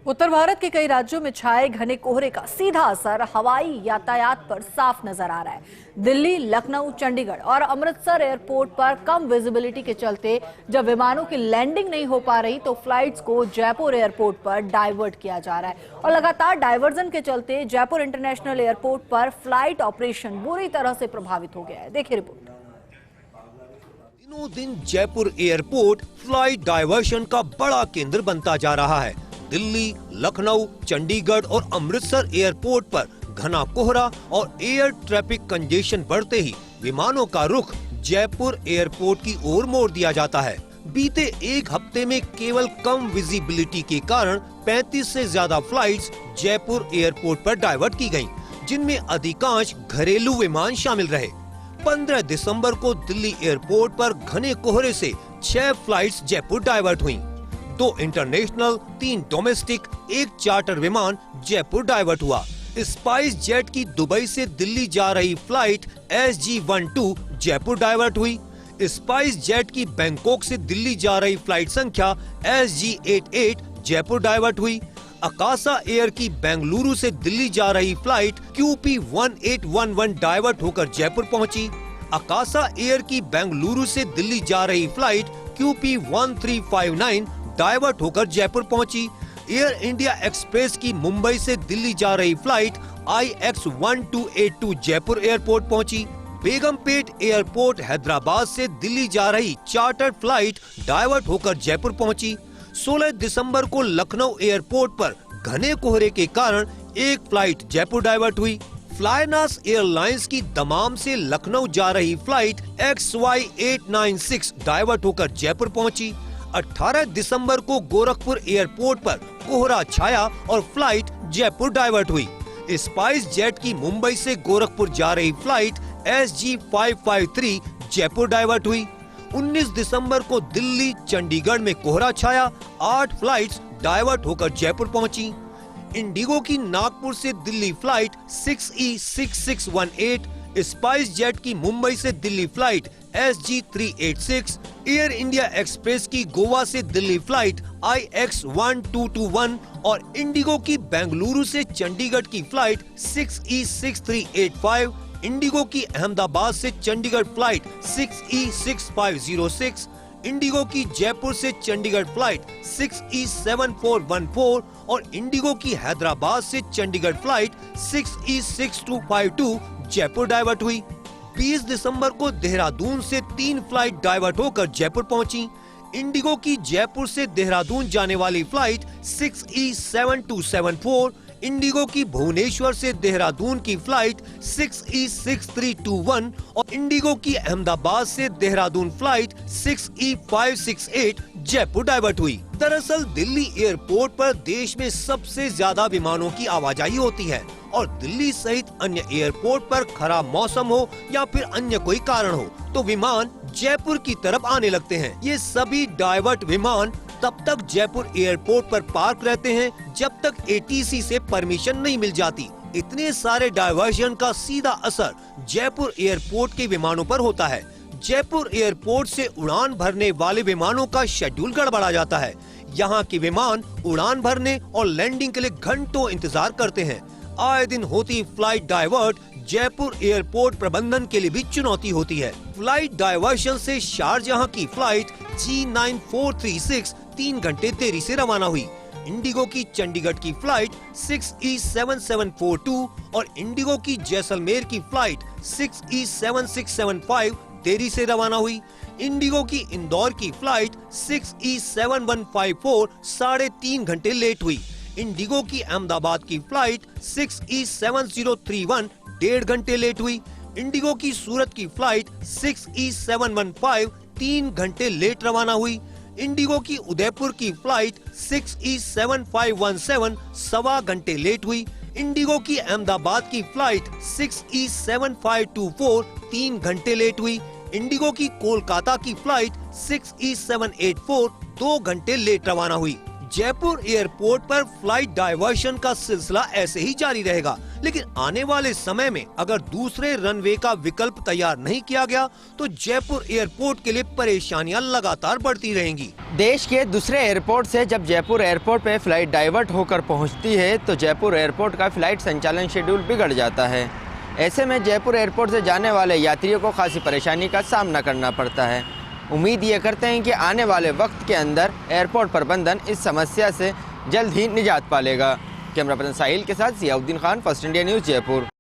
उत्तर भारत के कई राज्यों में छाए घने कोहरे का सीधा असर हवाई यातायात पर साफ नजर आ रहा है। दिल्ली, लखनऊ, चंडीगढ़ और अमृतसर एयरपोर्ट पर कम विजिबिलिटी के चलते जब विमानों की लैंडिंग नहीं हो पा रही तो फ्लाइट्स को जयपुर एयरपोर्ट पर डाइवर्ट किया जा रहा है और लगातार डाइवर्जन के चलते जयपुर इंटरनेशनल एयरपोर्ट पर फ्लाइट ऑपरेशन बुरी तरह से प्रभावित हो गया है। देखिए रिपोर्ट। दिनों दिन जयपुर एयरपोर्ट फ्लाइट डाइवर्शन का बड़ा केंद्र बनता जा रहा है। दिल्ली, लखनऊ, चंडीगढ़ और अमृतसर एयरपोर्ट पर घना कोहरा और एयर ट्रैफिक कंजेशन बढ़ते ही विमानों का रुख जयपुर एयरपोर्ट की ओर मोड़ दिया जाता है। बीते एक हफ्ते में केवल कम विजिबिलिटी के कारण 35 से ज्यादा फ्लाइट्स जयपुर एयरपोर्ट पर डाइवर्ट की गयी, जिनमें अधिकांश घरेलू विमान शामिल रहे। 15 दिसंबर को दिल्ली एयरपोर्ट पर घने कोहरे से 6 फ्लाइट्स जयपुर डाइवर्ट हुईं। 2 इंटरनेशनल, 3 डोमेस्टिक, 1 चार्टर विमान जयपुर डाइवर्ट हुआ। स्पाइस जेट की दुबई से दिल्ली जा रही फ्लाइट SG-12 जयपुर डाइवर्ट हुई। स्पाइस जेट की बैंकॉक से दिल्ली जा रही फ्लाइट संख्या SG-88 जयपुर डाइवर्ट हुई। अकासा एयर की बेंगलुरु से दिल्ली जा रही फ्लाइट QP-1811 डाइवर्ट होकर जयपुर पहुंची। अकासा एयर की बेंगलुरु से दिल्ली जा रही फ्लाइट QP-1359 डाइवर्ट होकर जयपुर पहुंची। एयर इंडिया एक्सप्रेस की मुंबई से दिल्ली जा रही फ्लाइट IX-1282 जयपुर एयरपोर्ट पहुंची। बेगमपेट एयरपोर्ट हैदराबाद से दिल्ली जा रही चार्टर फ्लाइट डाइवर्ट होकर जयपुर पहुंची। 16 दिसंबर को लखनऊ एयरपोर्ट पर घने कोहरे के कारण एक फ्लाइट जयपुर डाइवर्ट हुई। फ्लाइनास एयरलाइंस की दमाम से लखनऊ जा रही फ्लाइट XY-896 डाइवर्ट होकर जयपुर पहुंची। 18 दिसंबर को गोरखपुर एयरपोर्ट पर कोहरा छाया और फ्लाइट जयपुर डाइवर्ट हुई। स्पाइस जेट की मुंबई से गोरखपुर जा रही फ्लाइट SG-553 जयपुर डाइवर्ट हुई। 19 दिसंबर को दिल्ली, चंडीगढ़ में कोहरा छाया, 8 फ्लाइट्स डाइवर्ट होकर जयपुर पहुंची। इंडिगो की नागपुर से Delhi flight 6E6618, spice jet की मुंबई से Delhi flight SG-386, air India express की गोवा से दिल्ली फ्लाइट IX-1221 और इंडिगो की बेंगलुरु से चंडीगढ़ की फ्लाइट 6E6385, इंडिगो की अहमदाबाद से चंडीगढ़ फ्लाइट 6E6506, इंडिगो की जयपुर से चंडीगढ़ फ्लाइट 6E7414 और इंडिगो की हैदराबाद से Chandigarh flight 6E6252 Jaipur divert हुई। 20 दिसंबर को देहरादून से 3 फ्लाइट डाइवर्ट होकर जयपुर पहुंची। इंडिगो की जयपुर से देहरादून जाने वाली फ्लाइट 6E7274, इंडिगो की भुवनेश्वर से देहरादून की फ्लाइट 6E6321 और इंडिगो की अहमदाबाद से Dehradun flight 6E568 Jaipur divert हुई। दरअसल दिल्ली एयरपोर्ट पर देश में सबसे ज्यादा विमानों की आवाजाही होती है और दिल्ली सहित अन्य एयरपोर्ट पर खराब मौसम हो या फिर अन्य कोई कारण हो तो विमान जयपुर की तरफ आने लगते हैं। ये सभी डाइवर्ट विमान तब तक जयपुर एयरपोर्ट पर पार्क रहते हैं जब तक ATC से परमिशन नहीं मिल जाती। इतने सारे डाइवर्जन का सीधा असर जयपुर एयरपोर्ट के विमानों पर होता है। जयपुर एयरपोर्ट से उड़ान भरने वाले विमानों का शेड्यूल गड़बड़ा जाता है। यहाँ के विमान उड़ान भरने और लैंडिंग के लिए घंटों इंतजार करते हैं। आए दिन होती फ्लाइट डाइवर्ट जयपुर एयरपोर्ट प्रबंधन के लिए भी चुनौती होती है। फ्लाइट डाइवर्शन से शारजहां की फ्लाइट G9436 3 घंटे देरी से रवाना हुई। इंडिगो की चंडीगढ़ की फ्लाइट 6E7742 और इंडिगो की जैसलमेर की फ्लाइट 6E7675 देरी से रवाना हुई। इंडिगो की इंदौर की फ्लाइट 6E7154 3.5 घंटे लेट हुई। इंडिगो की अहमदाबाद की फ्लाइट 6E7031 1.5 घंटे लेट हुई। इंडिगो की सूरत की फ्लाइट 6E715 3 घंटे लेट रवाना हुई। इंडिगो की उदयपुर की फ्लाइट 6E7517 सवा घंटे लेट हुई। इंडिगो की अहमदाबाद की फ्लाइट 6E7524 3 घंटे लेट हुई। इंडिगो की कोलकाता की फ्लाइट 6E784 2 घंटे लेट रवाना हुई। जयपुर एयरपोर्ट पर फ्लाइट डायवर्शन का सिलसिला ऐसे ही जारी रहेगा, लेकिन आने वाले समय में अगर दूसरे रनवे का विकल्प तैयार नहीं किया गया तो जयपुर एयरपोर्ट के लिए परेशानियां लगातार बढ़ती रहेंगी। देश के दूसरे एयरपोर्ट से जब जयपुर एयरपोर्ट पे फ्लाइट डाइवर्ट होकर पहुंचती है तो जयपुर एयरपोर्ट का फ्लाइट संचालन शेड्यूल बिगड़ जाता है। ऐसे में जयपुर एयरपोर्ट से जाने वाले यात्रियों को खासी परेशानी का सामना करना पड़ता है। उम्मीद ये करते हैं कि आने वाले वक्त के अंदर एयरपोर्ट प्रबंधन इस समस्या से जल्द ही निजात पा लेगा। कैमरा पर्सन साहिल के साथ Ziauddin Khan, first India news, Jaipur.